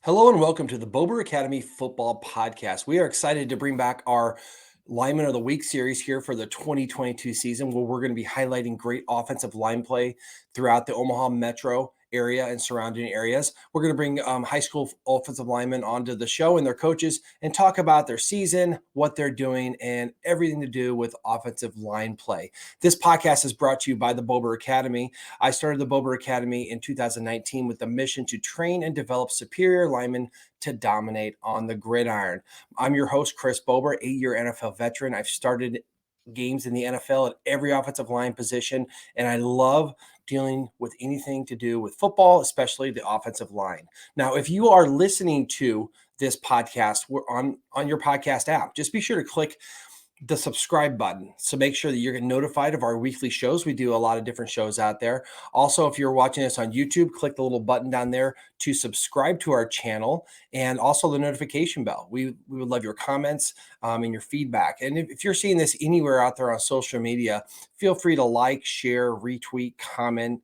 Hello and welcome to the Bober Academy Football Podcast. We are excited to bring back our Lineman of the Week series here for the 2022 season, where we're going to be highlighting great offensive line play throughout the Omaha metro area and surrounding areas. We're going to bring high school offensive linemen onto the show and their coaches and talk about their season, what they're doing, and everything to do with offensive line play. This podcast is brought to you by the Bober Academy. I started the Bober Academy in 2019 with the mission to train and develop superior linemen to dominate on the gridiron. I'm your host, Chris Bober, 8-year NFL veteran. I've started games in the NFL at every offensive line position, and I love dealing with anything to do with football, especially the offensive line. Now, if you are listening to this podcast, we're on your podcast app. Just be sure to click the subscribe button. So make sure that you're getting notified of our weekly shows. We do a lot of different shows out there. Also, if you're watching us on YouTube, click the little button down there to subscribe to our channel and also the notification bell. We would love your comments and your feedback. And if you're seeing this anywhere out there on social media, feel free to like, share, retweet, comment,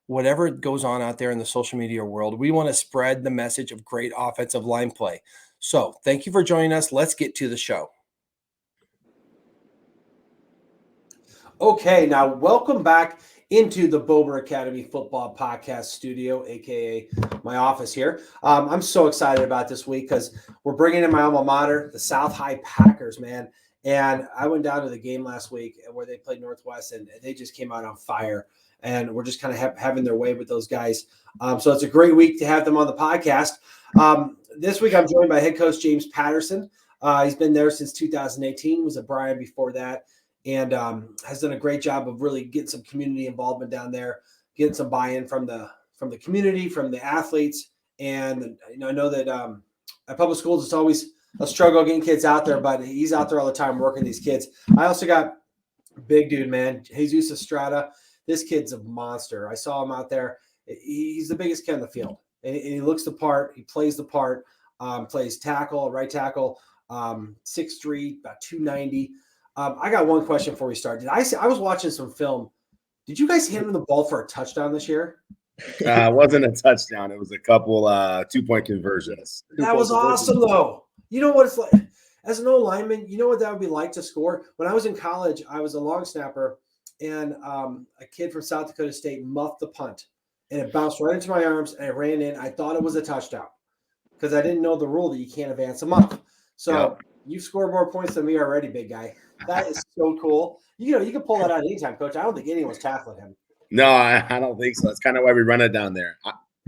whatever goes on out there in the social media world. We want to spread the message of great offensive line play. So thank you for joining us. Let's get to the show. Okay, now welcome back into the Bober Academy Football Podcast Studio, aka my office here. I'm so excited about this week because we're bringing in my alma mater, the South High Packers, man. And I went down to the game last week where they played Northwest, and they just came out on fire. And we're just kind of having their way with those guys. So it's a great week to have them on the podcast. This week I'm joined by Head Coach James Patterson. He's been there since 2018. Was at Bryan before that. And has done a great job of really getting some community involvement down there, getting some buy-in from the community, from the athletes. And I know that at public schools it's always a struggle getting kids out there, but he's out there all the time working these kids. I also got big dude, man, Jesus Estrada. This kid's a monster. I saw him out there. He's the biggest kid on the field, and he looks the part. He plays the part. Plays tackle, right tackle, 6'3", about 290. I got one question before we start. I was watching some film. Did you guys hand him the ball for a touchdown this year? It wasn't a touchdown. It was a couple 2-point conversions. That was awesome, though. You know what it's like as an old lineman. You know what that would be like to score. When I was in college, I was a long snapper, and a kid from South Dakota State muffed the punt, and it bounced right into my arms, and I ran in. I thought it was a touchdown because I didn't know the rule that you can't advance a muff. So You've scored more points than me already, big guy. That is so cool. You can pull that out anytime, Coach. I don't think anyone's tackling him. No, I don't think so. That's kind of why we run it down there.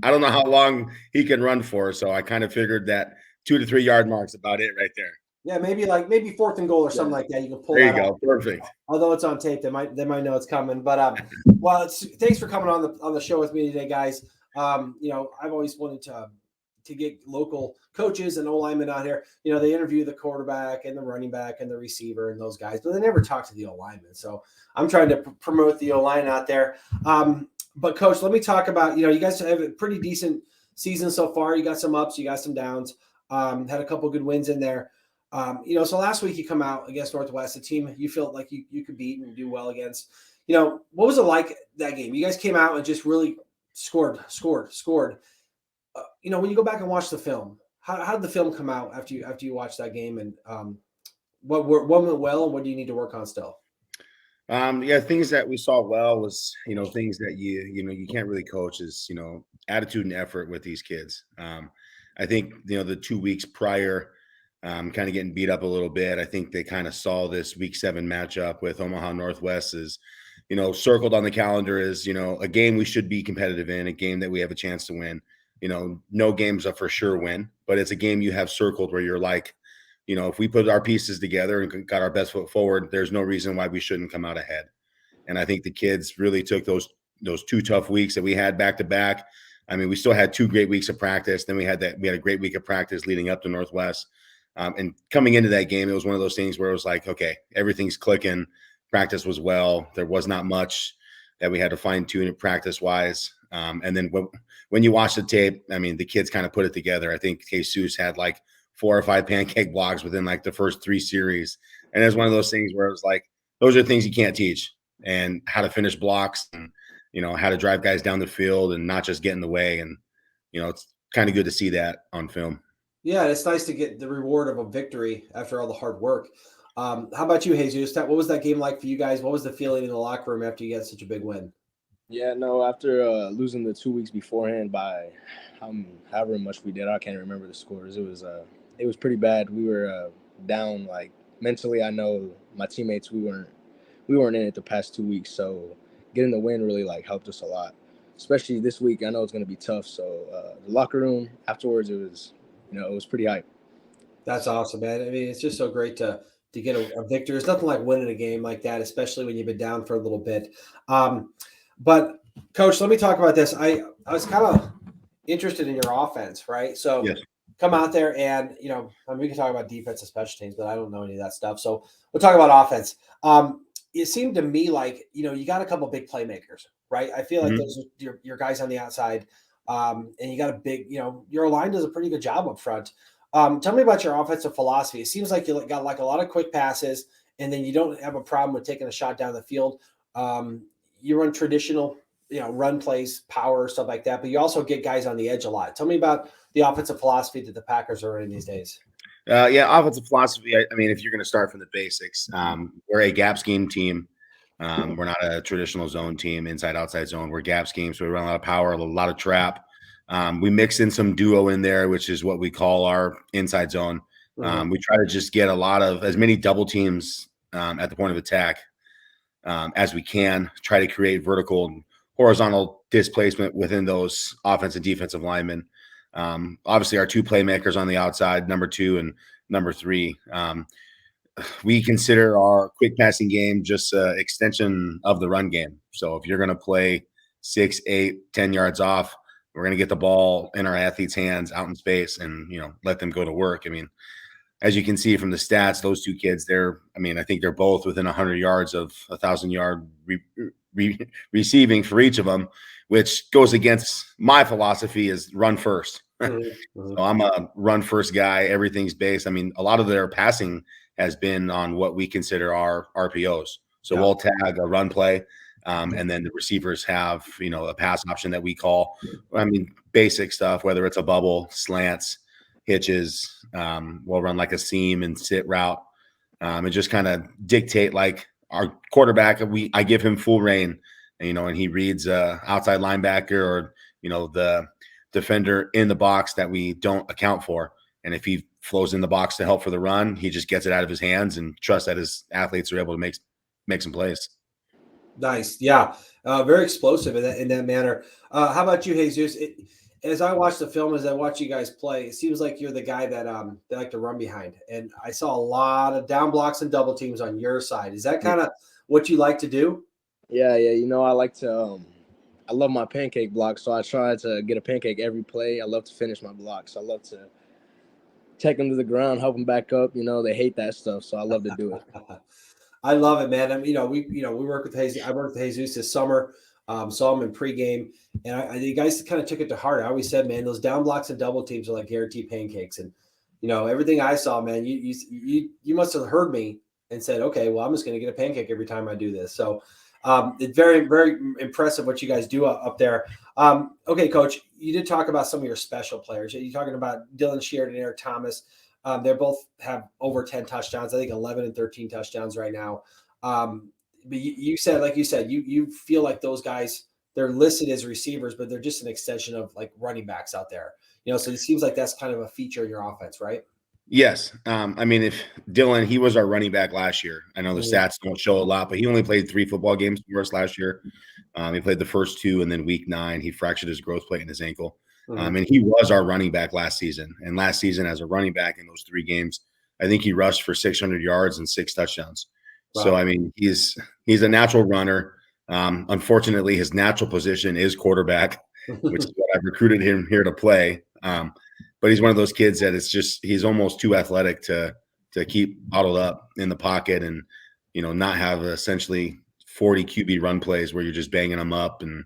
I don't know how long he can run for, so I kind of figured that 2 to 3 yard mark's about it right there. Yeah, maybe 4th and goal or something like that. You can pull there. That You go, out. Perfect. Although it's on tape, they might know it's coming. But thanks for coming on the show with me today, guys. I've always wanted to get local coaches and O-linemen out here. They interview the quarterback and the running back and the receiver and those guys, but they never talk to the O-lineman. So I'm trying to promote the O-line out there. But Coach, let me talk about, you guys have a pretty decent season so far. You got some ups, you got some downs, had a couple good wins in there. So last week you come out against Northwest, a team you felt like you could beat and do well against. What was it like that game? You guys came out and just really scored. When you go back and watch the film, how did the film come out after you watched that game, and what went well, and what do you need to work on still? Things that we saw well was things that you can't really coach is attitude and effort with these kids. I think the 2 weeks prior, kind of getting beat up a little bit. I think they kind of saw this week 7 matchup with Omaha Northwest as circled on the calendar as a game we should be competitive in, a game that we have a chance to win. No game's a for sure win, but it's a game you have circled where you're like, if we put our pieces together and got our best foot forward, there's no reason why we shouldn't come out ahead. And I think the kids really took those 2 tough weeks that we had back to back. I mean, we still had 2 great weeks of practice. Then we had a great week of practice leading up to Northwest. And coming into that game, it was one of those things where it was like, okay, everything's clicking. Practice was well. There was not much that we had to fine tune practice wise. And then when you watch the tape, I mean, the kids kind of put it together. I think Jesus had like 4 or 5 pancake blocks within like the first 3 series. And it's one of those things where it was like, those are things you can't teach, and how to finish blocks and, how to drive guys down the field and not just get in the way. And, kind of good to see that on film. Yeah, it's nice to get the reward of a victory after all the hard work. How about you, Jesus? What was that game like for you guys? What was the feeling in the locker room after you got such a big win? Yeah, no, after losing the 2 weeks beforehand by however much we did, I can't remember the scores. It was pretty bad. We were down like mentally. I know my teammates we weren't in it the past 2 weeks, so getting the win really like helped us a lot. Especially this week, I know it's going to be tough. So the locker room afterwards, it was pretty hype. That's awesome, man. I mean, it's just so great to get a victory. There's nothing like winning a game like that, especially when you've been down for a little bit. But coach, let me talk about this. I was kind of interested in your offense, right? So Yes. come out there and I mean, we can talk about defense and special teams, but I don't know any of that stuff. So we'll talk about offense. It seemed to me like you got a couple big playmakers, right? I feel like those are your guys on the outside, and you got a big, your line does a pretty good job up front. Tell me about your offensive philosophy. It seems like you got like a lot of quick passes, and then you don't have a problem with taking a shot down the field. You run traditional, run plays, power, stuff like that, but you also get guys on the edge a lot. Tell me about the offensive philosophy that the Packers are in these days. Yeah, offensive philosophy. I mean, if you're going to start from the basics, we're a gap scheme team. We're not a traditional zone team, inside outside zone. We're gap scheme, so we run a lot of power, a lot of trap. We mix in some duo in there, which is what we call our inside zone. We try to just get as many double teams at the point of attack as we can. Try to create vertical and horizontal displacement within those offensive and defensive linemen. Obviously, our two playmakers on the outside, number 2 and number 3. We consider our quick passing game just an extension of the run game. So if you're going to play 6, 8, 10 yards off, we're going to get the ball in our athletes' hands out in space and, let them go to work. I mean, as you can see from the stats, those two kids, I think they're both within 100 yards of 1,000-yard receiving for each of them, which goes against my philosophy is run first. So I'm a run first guy. Everything's based. I mean, a lot of their passing has been on what we consider our RPOs. So we'll tag a run play, and then the receivers have, a pass option that we call, basic stuff, whether it's a bubble, slants, hitches, we'll run like a seam and sit route, and just kind of dictate like our quarterback. I give him full reign, and he reads outside linebacker or, the defender in the box that we don't account for. And if he flows in the box to help for the run, he just gets it out of his hands and trusts that his athletes are able to make some plays. Nice. Yeah. Very explosive in that manner. How about you, Jesus? As I watch the film, as I watch you guys play, it seems like you're the guy that they like to run behind. And I saw a lot of down blocks and double teams on your side. Is that kind of what you like to do? Yeah. I like to I love my pancake block, so I try to get a pancake every play. I love to finish my blocks. I love to take them to the ground, help them back up. They hate that stuff, so I love to do it. I love it, man. I mean, we work with Jesus. I worked with Jesus this summer. Saw him in pregame, and you guys kind of took it to heart. I always said, man, those down blocks and double teams are like guaranteed pancakes. And everything I saw, man, you must have heard me and said, okay, well, I'm just going to get a pancake every time I do this. So it's very, very impressive what you guys do up there. Okay, Coach, you did talk about some of your special players. You're talking about Dylan Sheard and Eric Thomas. They both have over 10 touchdowns. I think 11 and 13 touchdowns right now. But you said, like you said, you feel like those guys, they're listed as receivers, but they're just an extension of like running backs out there. So it seems like that's kind of a feature in your offense, right? Yes. If Dylan, he was our running back last year. I know the stats don't show a lot, but he only played 3 football games for us last year. He played the first 2, and then week 9, he fractured his growth plate in his ankle. And he was our running back last season. And last season, as a running back in those 3 games, I think he rushed for 600 yards and 6 touchdowns. Wow. So, he's a natural runner. Unfortunately, his natural position is quarterback, which is what I've recruited him here to play. But he's one of those kids that he's almost too athletic to keep bottled up in the pocket and, not have essentially 40 QB run plays where you're just banging them up and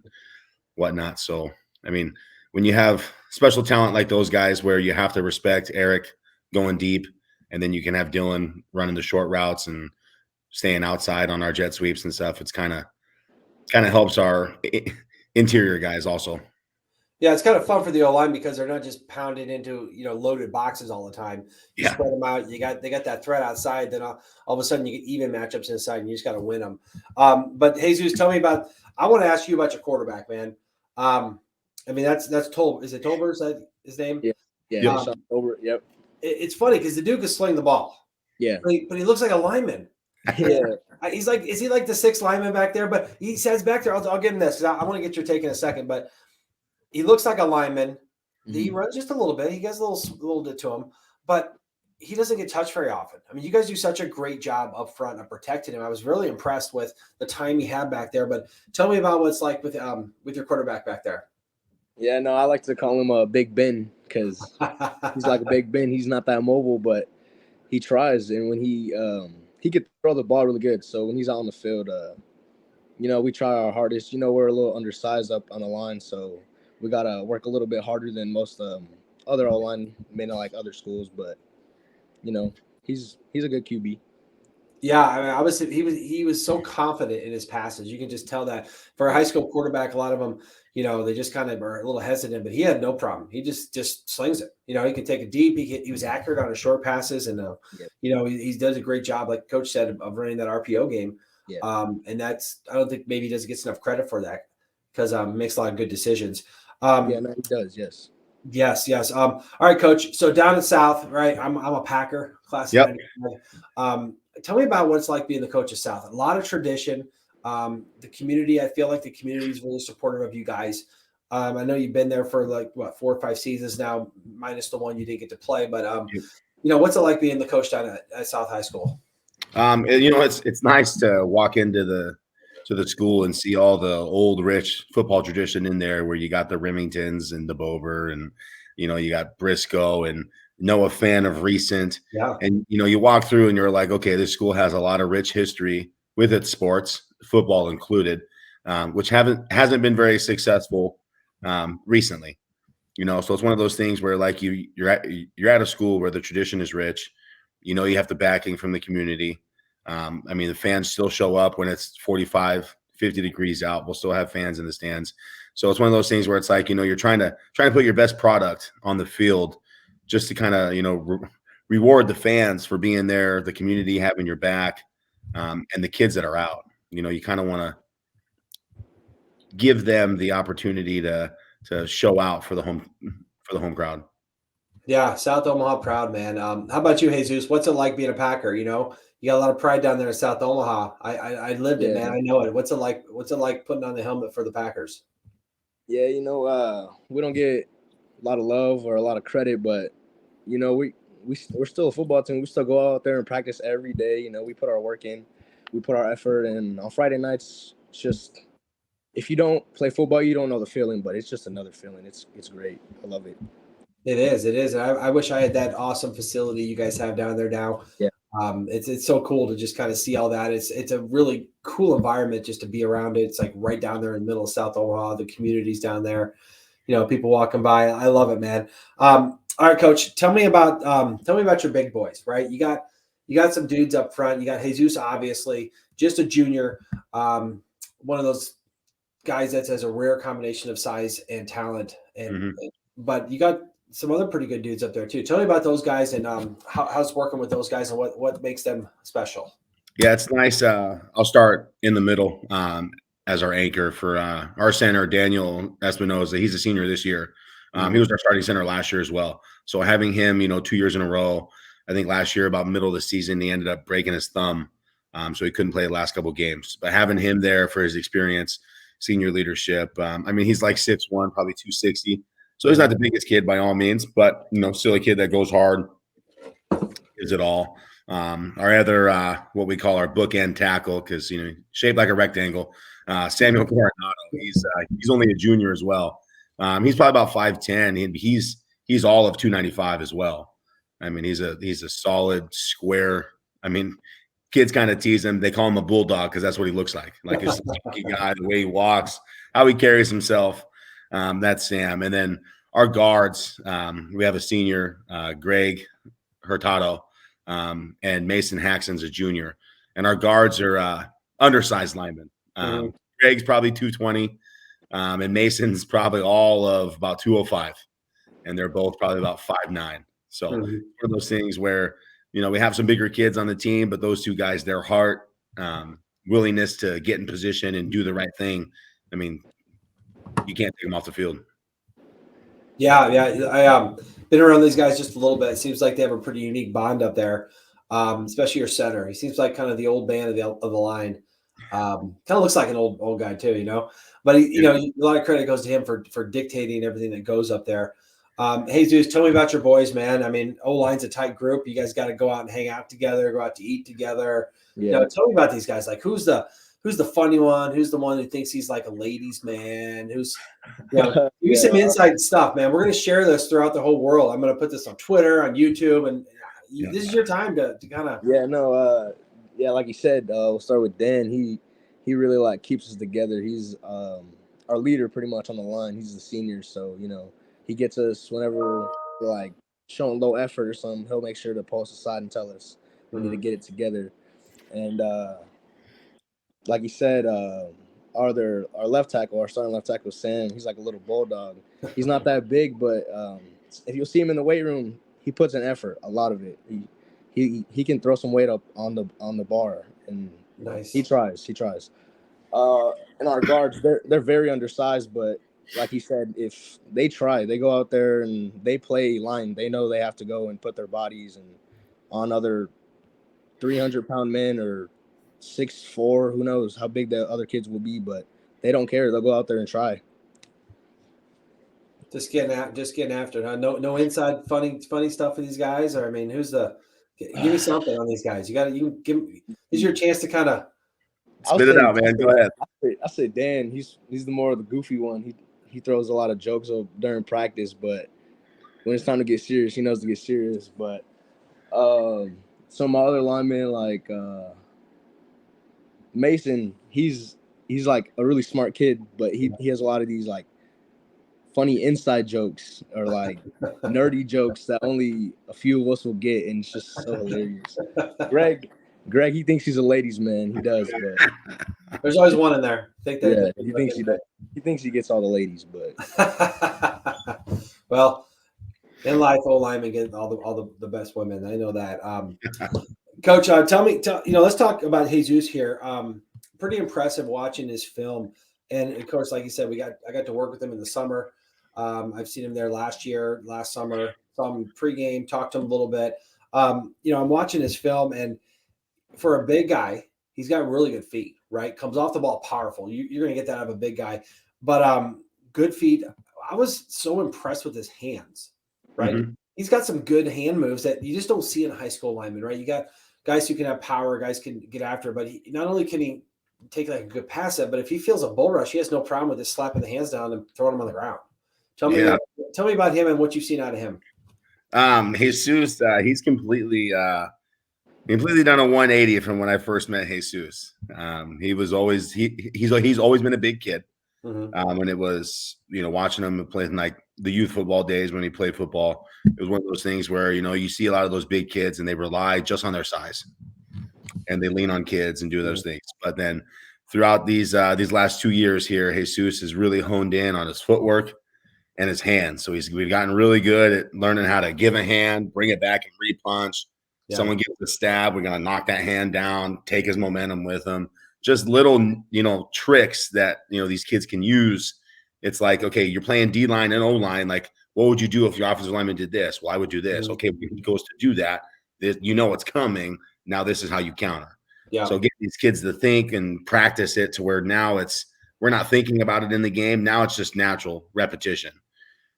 whatnot. So, when you have special talent like those guys where you have to respect Eric going deep, and then you can have Dylan running the short routes and staying outside on our jet sweeps and stuff, it's kind of helps our interior guys also. Yeah, it's kind of fun for the O-line because they're not just pounded into, loaded boxes all the time. You Yeah. spread them out. They got that threat outside. Then all of a sudden you get even matchups inside, and you just got to win them. But Jesus, tell me about. I want to ask you about your quarterback, man. I mean, that's Tolbert. Is it Tolbert? Is that his name? Yeah, yeah, Yep. Shot over. Yep. It's funny because the Duke is sling the ball. Yeah. But he looks like a lineman. Yeah. He's like, is he like the sixth lineman back there? But he says back there. I'll give him this. I want to get your take in a second, but. He looks like a lineman. He runs just a little bit. He gets a little bit to him, but he doesn't get touched very often. I mean, you guys do such a great job up front of protecting him. I was really impressed with the time he had back there. But tell me about what's like with your quarterback back there. Yeah, no, I like to call him a Big Ben because he's like a Big Ben. He's not that mobile, but he tries, and when he could throw the ball really good. So when he's out on the field, we try our hardest. We're a little undersized up on the line, so we gotta work a little bit harder than most other O-line, may not like other schools, but he's a good QB. Yeah, I mean, he was so confident in his passes. You can just tell that for a high school quarterback, a lot of them, they just kind of are a little hesitant, but he had no problem. He just slings it. He can take it deep. He was accurate on his short passes, and he does a great job, like Coach said, of running that RPO game. Yeah. And I don't think maybe he doesn't get enough credit for that because makes a lot of good decisions. Yeah, no, he does. Yes. Yes. All right, Coach. So down in South, right? I'm a Packer, class of 95. Tell me about what it's like being the coach of South. A lot of tradition. The community, I feel like the community is really supportive of you guys. I know you've been there for 4 or 5 seasons now, minus the one you didn't get to play. But what's it like being the coach down at South High School? It's nice to walk into the school and see all the old rich football tradition in there, where you got the Remingtons and the Bover, and you got Briscoe and Noah Fan of recent. Yeah. And you walk through and you're like, okay, this school has a lot of rich history with its sports, football included, which hasn't been very successful recently. So it's one of those things where like you're at a school where the tradition is rich. You have the backing from the community. I mean, the fans still show up when it's 45, 50 degrees out. We'll still have fans in the stands. So it's one of those things where it's like, you're trying to put your best product on the field just to kind of, reward the fans for being there, the community having your back, and the kids that are out. You kind of want to give them the opportunity to show out for the home crowd. Yeah, South Omaha proud, man. How about you, Jesus? What's it like being a Packer? You got a lot of pride down there in South Omaha. I lived it, man. I know it. What's it like? What's it like putting on the helmet for the Packers? Yeah, we don't get a lot of love or a lot of credit, but we're still a football team. We still go out there and practice every day. We put our work in, we put our effort, and on Friday nights, it's just if you don't play football, you don't know the feeling, but it's just another feeling. It's great. I love it. It is. And I wish I had that awesome facility you guys have down there now. Yeah. It's so cool to just kind of see all that. It's a really cool environment just to be around it. It's like right down there in the middle of South Omaha. The community's down there. People walking by. I love it, man. All right, Coach. Tell me about your big boys. Right, you got some dudes up front. You got Jesus, obviously, just a junior. One of those guys that has a rare combination of size and talent. But you got some other pretty good dudes up there too. Tell me about those guys and how's working with those guys and what makes them special. Yeah, it's nice. I'll start in the middle as our anchor for our center, Daniel Espinoza. He's a senior this year. He was our starting center last year as well. So having him, 2 years in a row, I think last year about middle of the season, he ended up breaking his thumb. So he couldn't play the last couple of games. But having him there for his experience, senior leadership, he's like 6'1", probably 260. So he's not the biggest kid by all means, but, still a kid that goes hard, gives it all. Our other, what we call our bookend tackle, because, shaped like a rectangle, Samuel Coronado. He's only a junior as well. He's probably about 5'10", and he's all of 295 as well. He's a solid square. Kids kind of tease him. They call him a bulldog because that's what he looks like. Like he's a funky guy, the way he walks, how he carries himself. That's Sam. And then our guards, we have a senior, Greg Hurtado, and Mason Haxon's a junior. And our guards are undersized linemen. Greg's probably 220. And Mason's probably all of about 205, and they're both probably about 5'9". So one of those things where, we have some bigger kids on the team, but those two guys, their heart, willingness to get in position and do the right thing. I mean, you can't take them off the field. Yeah. I been around these guys just a little bit. It seems like they have a pretty unique bond up there, especially your center. He seems like kind of the old man of the line. Kind of looks like an old guy too, But a lot of credit goes to him for dictating everything that goes up there. Jesus, tell me about your boys, man. I mean, O-line's a tight group. You guys got to go out and hang out together, go out to eat together. Yeah. Tell me about these guys. Like, who's the funny one? Who's the one who thinks he's like a ladies' man? Who's, give me some inside stuff, man. We're going to share this throughout the whole world. I'm going to put this on Twitter, on YouTube, and this is your time to kind of. Yeah, no, like you said, we'll start with Dan. He really like keeps us together. He's our leader pretty much on the line. He's the senior, so he gets us whenever we're like showing low effort or something. He'll make sure to pull us aside and tell us we need to get it together. And like you said, our left tackle, our starting left tackle, Sam. He's like a little bulldog. He's not that big, but if you'll see him in the weight room, he puts in effort. A lot of it. He can throw some weight up on the bar, and nice. He tries. And our guards, they're very undersized, but like he said, if they try, they go out there and they play line. They know they have to go and put their bodies on other 300-pound men or 6'4". Who knows how big the other kids will be, but they don't care. They'll go out there and try. Just getting after it. Huh? No inside funny stuff for these guys. Or I mean, give me something on these guys. You can give. This is your chance to kind of spit it out, man. Go ahead. I say Dan. He's the more of the goofy one. He throws a lot of jokes during practice, but when it's time to get serious, he knows to get serious. But some of my other linemen like Mason, he's like a really smart kid, but he has a lot of these like funny inside jokes or like nerdy jokes that only a few of us will get, and it's just so hilarious. Greg, he thinks he's a ladies' man. He does, but there's always one in there. He thinks he gets all the ladies, but well, in life, O-linemen get all the best women. I know that. Coach, let's talk about Jesus here. Pretty impressive watching his film, and of course, like you said, I got to work with him in the summer. I've seen him there last summer, saw him pregame, talked to him a little bit. I'm watching his film, and for a big guy, he's got really good feet, right? Comes off the ball powerful. You're going to get that out of a big guy, but good feet. I was so impressed with his hands, right? Mm-hmm. He's got some good hand moves that you just don't see in a high school lineman, right? You got guys who can have power, guys can get after, but not only can he take like a good pass set, but if he feels a bull rush, he has no problem with just slapping the hands down and throwing them on the ground. Tell me about him and what you've seen out of him. Jesus, he's completely done a 180 from when I first met Jesus. He was always he's always been a big kid. Mm-hmm. When it was watching him playing like the youth football days when he played football, it was one of those things where you see a lot of those big kids and they rely just on their size, and they lean on kids and do those things. But then throughout these last 2 years here, Jesus has really honed in on his footwork and his hands. So we've gotten really good at learning how to give a hand, bring it back and re-punch. Yeah. Someone gets a stab, we're going to knock that hand down, take his momentum with him. Just little, tricks that, these kids can use. It's like, okay, you're playing D-line and O-line. Like, what would you do if your offensive lineman did this? Well, I would do this. Mm-hmm. Okay, when he goes to do that, it's coming. Now this is how you counter. Yeah. So get these kids to think and practice it to where now we're not thinking about it in the game. Now it's just natural repetition.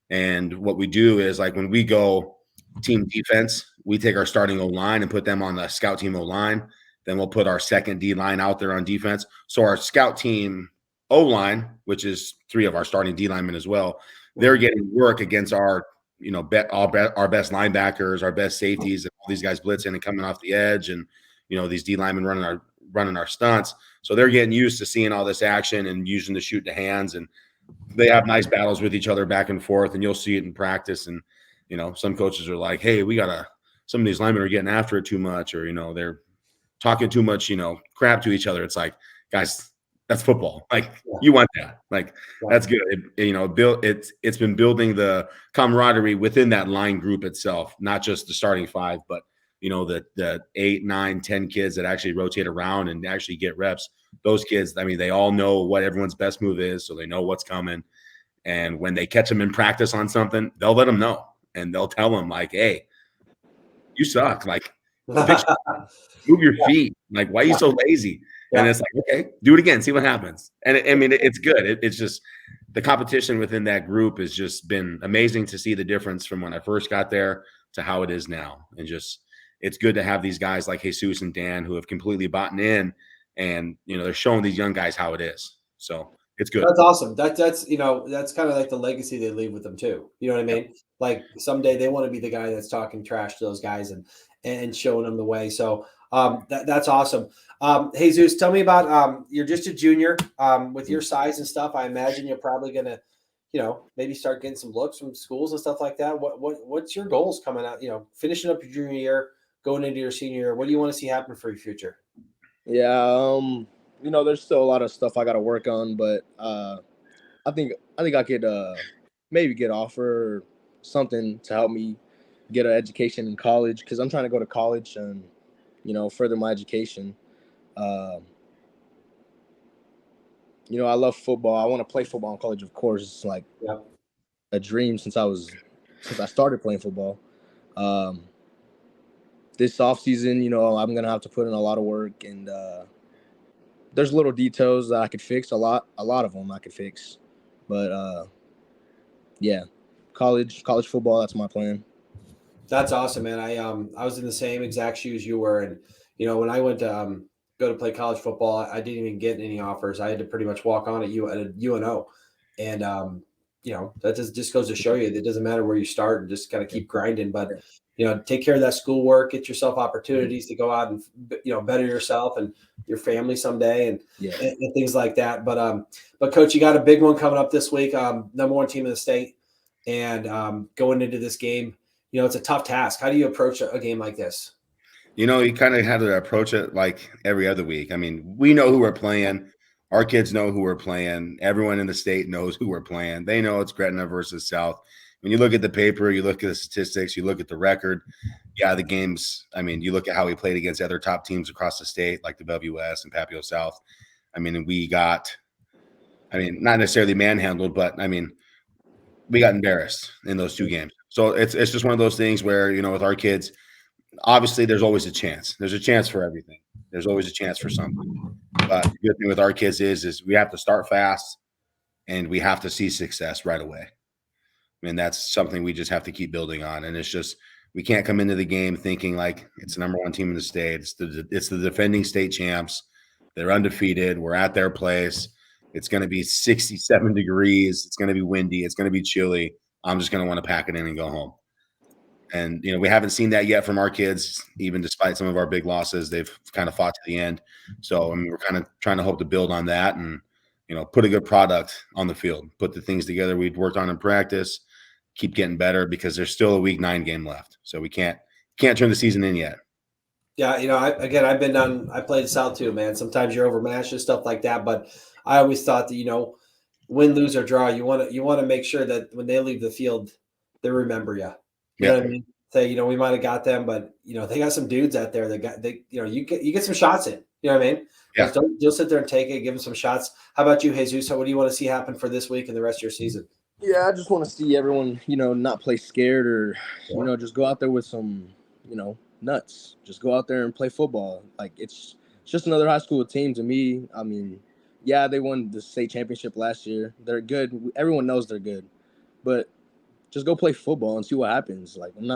And what we do is, like, when we go team defense, we take our starting O-line and put them on the scout team O-line. Then we'll put our second D-line out there on defense. So our scout team O-line, which is 3 of our starting D-linemen as well, they're getting work against our our best linebackers, our best safeties, and all these guys blitzing and coming off the edge, and these D-linemen running our stunts. So they're getting used to seeing all this action and using the shoot to hands, and they have nice battles with each other back and forth, and you'll see it in practice. And some coaches are like, hey, some of these linemen are getting after it too much, or they're talking too much crap to each other. It's like, guys, That's football. Like Yeah. you want that. Like Yeah. that's good. It's been building the camaraderie within that line group itself, not just the starting five, but the 8, 9, 10 kids that actually rotate around and actually get reps. Those kids, I mean, they all know what everyone's best move is, so they know what's coming. And when they catch them in practice on something, they'll let them know, and they'll tell them like, "Hey, you suck. Like, fix move your feet. Like, why are you so lazy?" And Yeah. it's like, okay, do it again, see what happens. And it's good. It's just the competition within that group has just been amazing to see the difference from when I first got there to how it is now. And just it's good to have these guys like Jesus and Dan who have completely bought in, and they're showing these young guys how it is. So it's good. That's awesome. That's that's kind of like the legacy they leave with them too. You know what I mean? Like someday they want to be the guy that's talking trash to those guys and showing them the way. So that's awesome. Jesus, tell me about you're just a junior with your size and stuff. I imagine you're probably gonna, maybe start getting some looks from schools and stuff like that. What's your goals coming out? Finishing up your junior year, going into your senior year. What do you want to see happen for your future? Yeah, there's still a lot of stuff I got to work on, but I think I could maybe get offer or something to help me get an education in college, because I'm trying to go to college and further my education. I love football. I want to play football in college, of course. It's like a dream since I started playing football. This offseason, I'm gonna have to put in a lot of work, and there's little details that I could fix. A lot of them I could fix, but yeah, college football. That's my plan. That's awesome, man. I was in the same exact shoes you were, and when I went to go to play college football, I didn't even get any offers. I had to pretty much walk on at UNO, and that just goes to show you that it doesn't matter where you start, and just kind of keep grinding. But take care of that schoolwork, get yourself opportunities to go out and better yourself and your family someday, and things like that. But coach, you got a big one coming up this week. Number 1 team in the state, and going into this game. It's a tough task. How do you approach a game like this? You kind of have to approach it like every other week. I mean, we know who we're playing. Our kids know who we're playing. Everyone in the state knows who we're playing. They know it's Gretna versus South. When you look at the paper, you look at the statistics, you look at the record. Yeah, the games, I mean, you look at how we played against other top teams across the state, like the WS and Papio South. I mean, not necessarily manhandled, but we got embarrassed in those 2 games. So it's just one of those things where, with our kids, obviously there's always a chance. There's a chance for everything. There's always a chance for something. But the good thing with our kids is we have to start fast and we have to see success right away. I mean, that's something we just have to keep building on. And it's just, we can't come into the game thinking like it's the number 1 team in the state. It's the defending state champs. They're undefeated. We're at their place. It's going to be 67 degrees. It's going to be windy. It's going to be chilly. I'm just going to want to pack it in and go home. And, we haven't seen that yet from our kids, even despite some of our big losses. They've kind of fought to the end. So, we're kind of trying to hope to build on that and, put a good product on the field, put the things together we'd worked on in practice, keep getting better, because there's still a week 9 game left. So we can't turn the season in yet. Yeah. I've been I played South too, man. Sometimes you're overmatched and stuff like that. But I always thought that, win, lose, or draw, you want to make sure that when they leave the field, they remember you. You know what I mean? Say, we might have got them, but they got some dudes out there that you get some shots in. You know what I mean? Yeah. Don't sit there and take it, give them some shots. How about you, Jesus? What do you want to see happen for this week and the rest of your season? Yeah, I just want to see everyone, not play scared or, just go out there with some, nuts. Just go out there and play football. Like, it's just another high school team to me. I mean, yeah, they won the state championship last year. They're good. Everyone knows they're good. But just go play football and see what happens. Like, I'm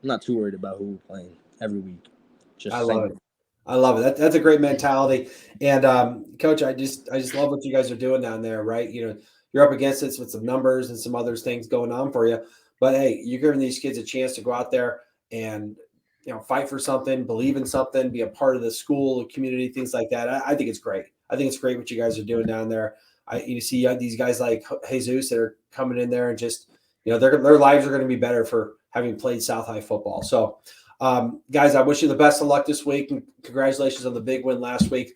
not too worried about who we're playing every week. I love it. That's a great mentality. And coach, I just love what you guys are doing down there, right? You're up against it with some numbers and some other things going on for you. But hey, you're giving these kids a chance to go out there and fight for something, believe in something, be a part of the school, the community, things like that. I think it's great. I think it's great what you guys are doing down there. You see these guys like Jesus that are coming in there and just their lives are going to be better for having played South High football. So, guys, I wish you the best of luck this week, and congratulations on the big win last week.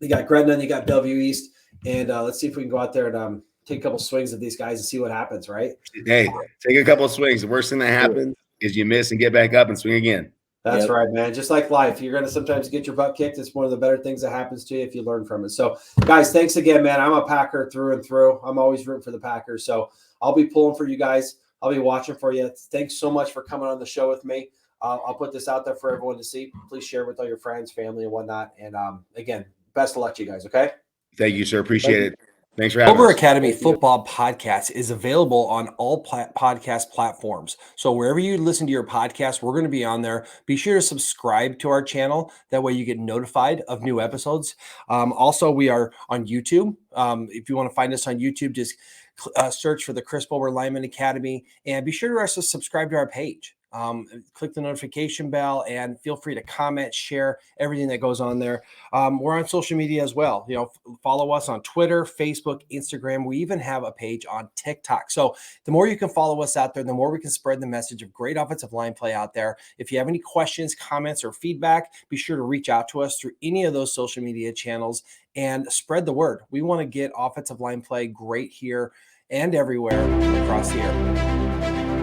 You got Gretna and you got Bellevue East. And let's see if we can go out there and take a couple swings at these guys and see what happens, right? Hey, take a couple of swings. The worst thing that happens is you miss and get back up and swing again. That's right, man. Just like life, you're going to sometimes get your butt kicked. It's one of the better things that happens to you if you learn from it. So, guys, thanks again, man. I'm a Packer through and through. I'm always rooting for the Packers. So I'll be pulling for you guys. I'll be watching for you. Thanks so much for coming on the show with me. I'll put this out there for everyone to see. Please share with all your friends, family, and whatnot. And again, best of luck to you guys, okay? Thank you, sir. Appreciate it. Thanks for having us. Academy Football Podcast is available on all podcast platforms. So wherever you listen to your podcast, we're going to be on there. Be sure to subscribe to our channel. That way you get notified of new episodes. Also, we are on YouTube. If you want to find us on YouTube, just search for the Chris Bober Lineman Academy. And be sure to also subscribe to our page. Click the notification bell and feel free to comment, share everything that goes on there. We're on social media as well. Follow us on Twitter, Facebook, Instagram. We even have a page on TikTok. So the more you can follow us out there, the more we can spread the message of great offensive line play out there. If you have any questions, comments, or feedback, be sure to reach out to us through any of those social media channels and spread the word. We want to get offensive line play great here and everywhere across the area.